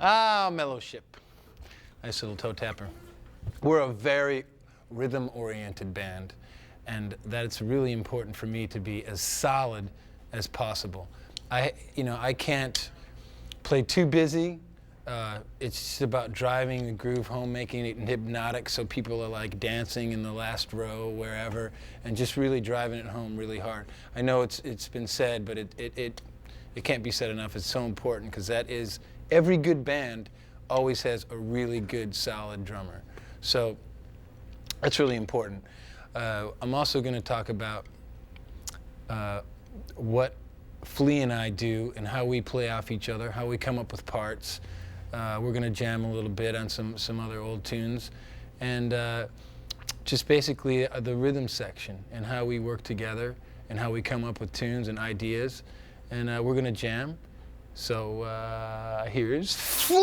Mellow Ship. Nice little toe tapper. We're a very rhythm-oriented band, and that it's really important for me to be as solid as possible. I can't play too busy. It's just about driving the groove home, making it hypnotic so people are like dancing in the last row, wherever, and just really driving it home really hard. I know it's been said, but it can't be said enough. It's so important, because that is, every good band always has a really good, solid drummer. So that's really important. I'm also going to talk about what Flea and I do and how we play off each other, how we come up with parts. We're going to jam a little bit on some other old tunes, and just basically the rhythm section and how we work together and how we come up with tunes and ideas. And we're going to jam. So here's Flea!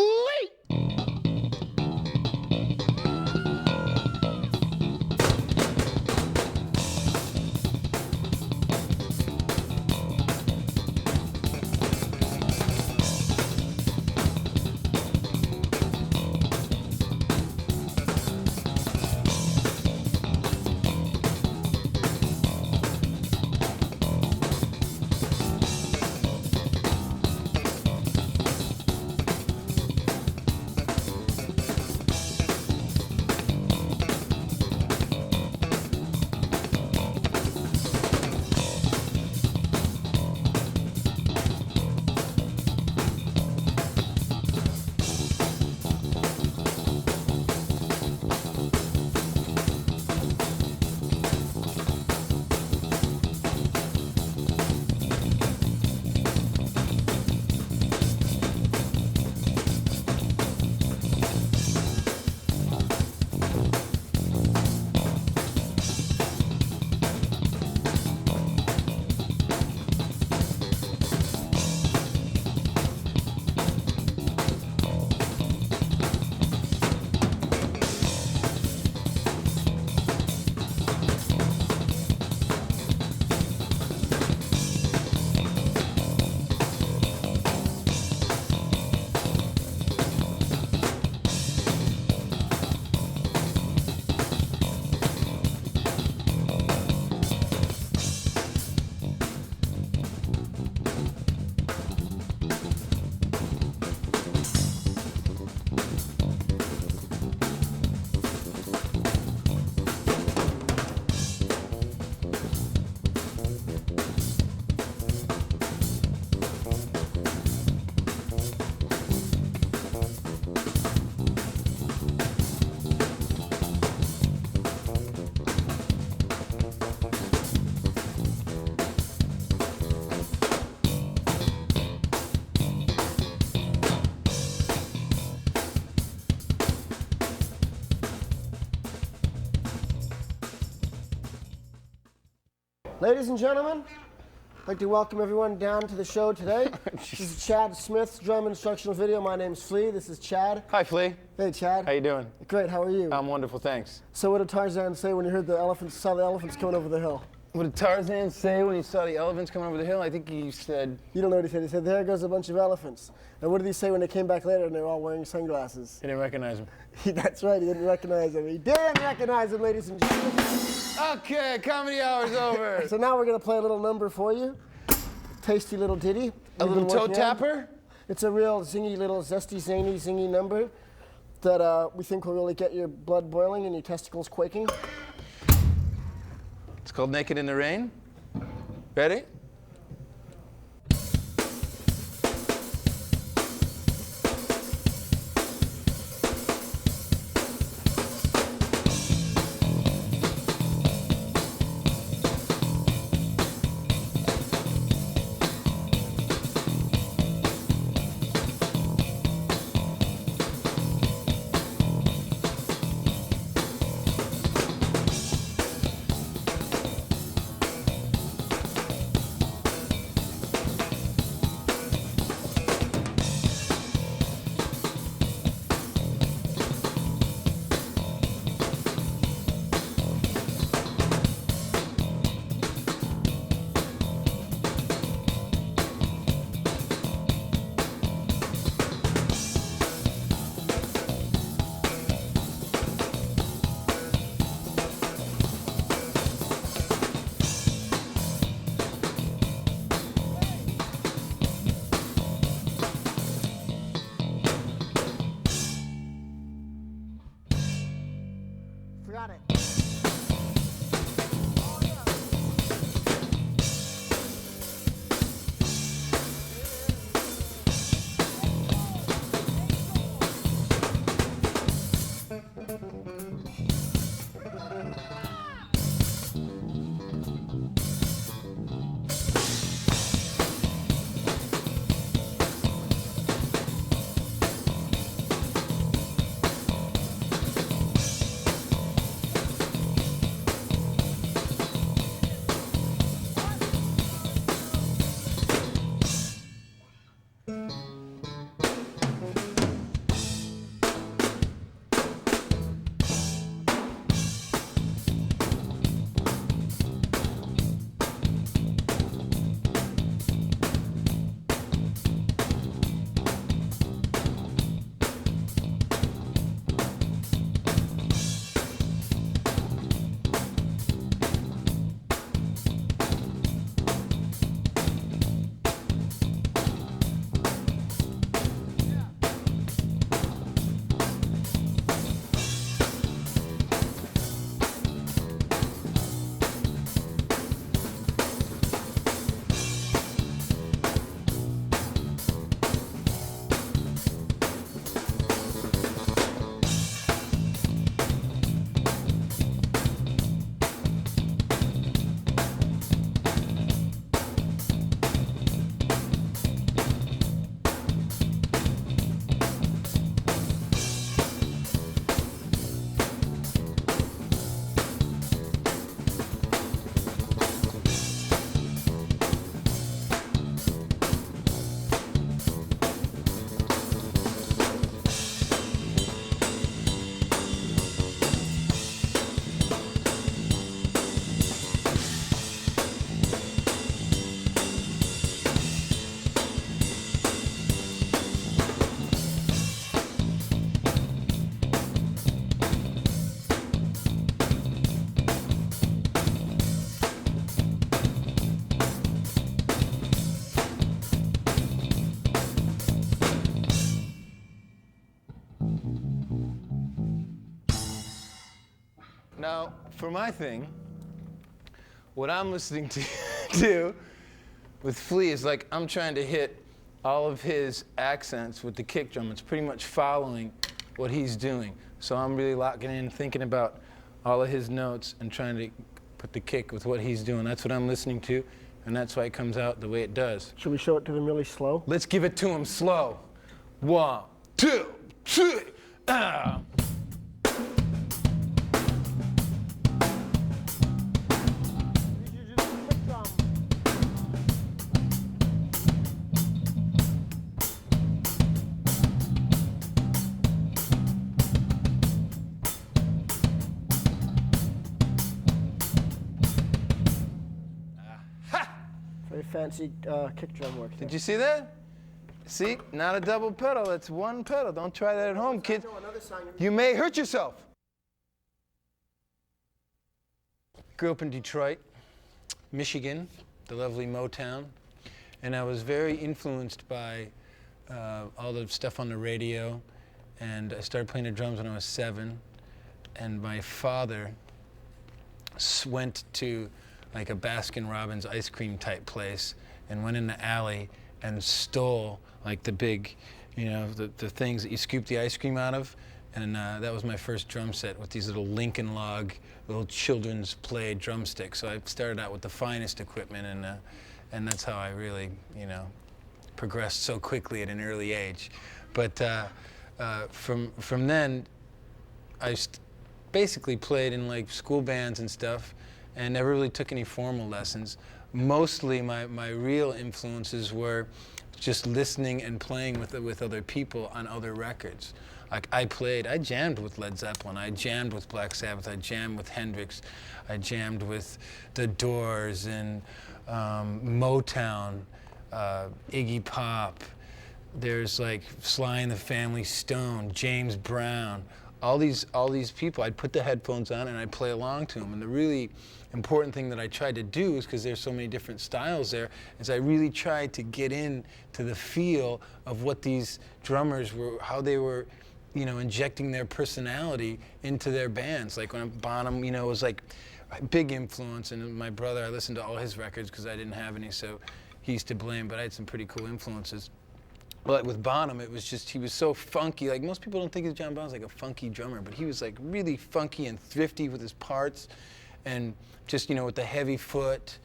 Ladies and gentlemen, I'd like to welcome everyone down to the show today. This is Chad Smith's drum instructional video. My name's Flea. This is Chad. Hi, Flea. Hey, Chad. How you doing? Great. How are you? I'm wonderful, thanks. So what did Tarzan say when he heard saw the elephants coming over the hill? What did Tarzan say when he saw the elephants coming over the hill? I think he said... You don't know what he said. He said, there goes a bunch of elephants. And what did he say when they came back later and they were all wearing sunglasses? He didn't recognize him. That's right. He didn't recognize him. He didn't recognize him, ladies and gentlemen. Okay, comedy hour's over. So now we're going to play a little number for you. Tasty little ditty. A little toe tapper? It's a real zingy little zesty, zany, zingy number that we think will really get your blood boiling and your testicles quaking. It's called Naked in the Rain. Ready? Now, for my thing, what I'm listening to with Flea is like I'm trying to hit all of his accents with the kick drum. It's pretty much following what he's doing. So I'm really locking in, thinking about all of his notes and trying to put the kick with what he's doing. That's what I'm listening to, and that's why it comes out the way it does. Should we show it to them really slow? Let's give it to him slow. 1, 2, 3, ah. Very fancy kick drum work. Did you see that? See, not a double pedal, it's one pedal. Don't try that at home, kids. You may hurt yourself. Grew up in Detroit, Michigan, the lovely Motown, and I was very influenced by all the stuff on the radio, and I started playing the drums when I was 7, and my father went to like a Baskin-Robbins ice cream type place and went in the alley and stole like the big, you know, the things that you scoop the ice cream out of. And that was my first drum set with these little Lincoln Log, little children's play drumsticks. So I started out with the finest equipment, and that's how I really, you know, progressed so quickly at an early age. But from then, I basically played in like school bands and stuff, and never really took any formal lessons. Mostly my real influences were just listening and playing with other people on other records. Like I jammed with Led Zeppelin, I jammed with Black Sabbath, I jammed with Hendrix, I jammed with The Doors and Motown, Iggy Pop. There's like Sly and the Family Stone, James Brown, all these people. I'd put the headphones on and I'd play along to them. And the really important thing that I tried to do is, because there's so many different styles there, is I really tried to get in to the feel of what these drummers were, how they were, you know, injecting their personality into their bands. Like when Bonham, you know, was like a big influence, and my brother, I listened to all his records because I didn't have any, so he's to blame, but I had some pretty cool influences. But with Bonham, it was just, he was so funky. Like most people don't think of John Bonham's like a funky drummer, but he was like really funky and thrifty with his parts, and just, you know, with the heavy foot.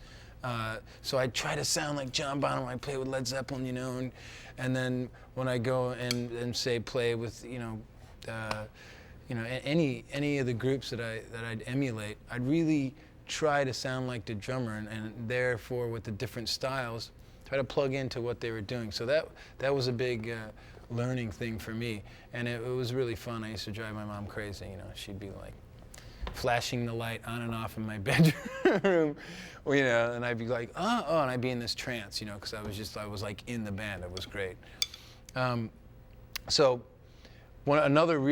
So I try to sound like John Bonham when I play with Led Zeppelin, you know, and then when I go and say play with, you know, any of the groups that I'd emulate, I'd really try to sound like the drummer, and therefore with the different styles, try to plug into what they were doing. So that was a big learning thing for me, and it was really fun. I used to drive my mom crazy. You know, she'd be like flashing the light on and off in my bedroom, you know, and I'd be like, oh, and I'd be in this trance, you know, because I was like in the band. It was great. So another real